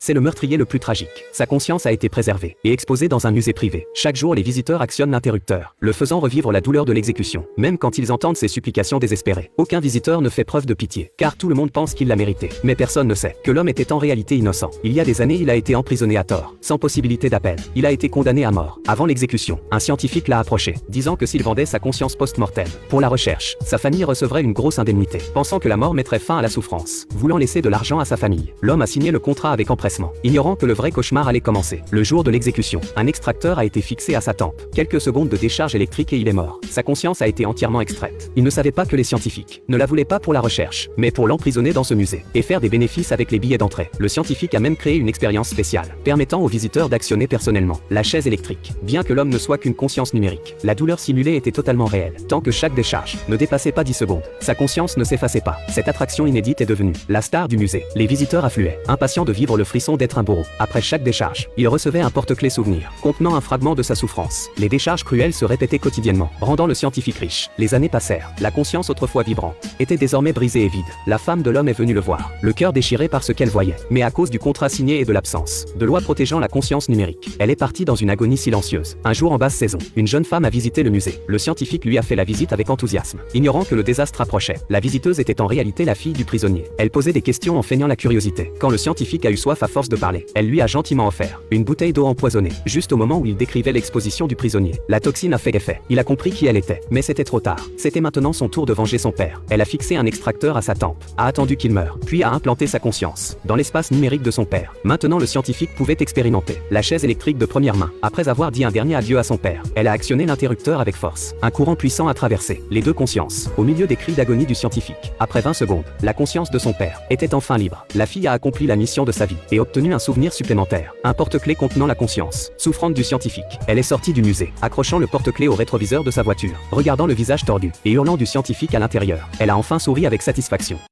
C'est le meurtrier le plus tragique. Sa conscience a été préservée et exposée dans un musée privé. Chaque jour, les visiteurs actionnent l'interrupteur, le faisant revivre la douleur de l'exécution, même quand ils entendent ses supplications désespérées. Aucun visiteur ne fait preuve de pitié, car tout le monde pense qu'il l'a mérité. Mais personne ne sait que l'homme était en réalité innocent. Il y a des années, il a été emprisonné à tort, sans possibilité d'appel. Il a été condamné à mort. Avant l'exécution, un scientifique l'a approché, disant que s'il vendait sa conscience post-mortem pour la recherche, sa famille recevrait une grosse indemnité. Pensant que la mort mettrait fin à la souffrance, voulant laisser de l'argent à sa famille, l'homme a signé le contrat avec empressement, ignorant que le vrai cauchemar allait commencer. Le jour de l'exécution, un extracteur a été fixé à sa tempe. Quelques secondes de décharge électrique et il est mort. Sa conscience a été entièrement extraite. Il ne savait pas que les scientifiques ne la voulaient pas pour la recherche, mais pour l'emprisonner dans ce musée et faire des bénéfices avec les billets d'entrée. Le scientifique a même créé une expérience spéciale, permettant aux visiteurs d'actionner personnellement la chaise électrique. Bien que l'homme ne soit qu'une conscience numérique, la douleur simulée était totalement réelle, tant que chaque décharge ne dépassait pas 10 secondes. Sa conscience ne s'effaçait pas. Cette attraction inédite est devenue la star du musée. Les visiteurs affluaient, impatients de vivre le frisson d'être un bourreau. Après chaque décharge, il recevait un porte-clés souvenir, contenant un fragment de sa souffrance. Les décharges cruelles se répétaient quotidiennement, rendant le scientifique riche. Les années passèrent. La conscience autrefois vibrante était désormais brisée et vide. La femme de l'homme est venue le voir, le cœur déchiré par ce qu'elle voyait. Mais à cause du contrat signé et de l'absence de loi protégeant la conscience numérique, elle est partie dans une agonie silencieuse. Un jour en basse saison, une jeune femme a visité le musée. Le scientifique lui a fait la visite avec enthousiasme, ignorant que le désastre approchait. La visiteuse était en réalité la fille du prisonnier. Elle posait des questions en feignant la curiosité. Quand le scientifique a eu soif à force de parler, elle lui a gentiment offert une bouteille d'eau empoisonnée, juste au moment où il décrivait l'exposition du prisonnier. La toxine a fait effet. Il a compris qui elle était, mais c'était trop tard. C'était maintenant son tour de venger son père. Elle a fixé un extracteur à sa tempe, a attendu qu'il meure, puis a implanté sa conscience dans l'espace numérique de son père. Maintenant le scientifique pouvait expérimenter la chaise électrique de première main. Après avoir dit un dernier adieu à son père, elle a actionné l'interrupteur avec force. Un courant puissant a traversé les deux consciences, au milieu des cris d'agonie du scientifique. Après 20 secondes, la conscience de son père était enfin libre. La fille a accompli la mission de sa vie et obtenu un souvenir supplémentaire, un porte-clés contenant la conscience souffrante du scientifique. Elle est sortie du musée, accrochant le porte-clés au rétroviseur de sa voiture, regardant le visage tordu et hurlant du scientifique à l'intérieur. Elle a enfin souri avec satisfaction.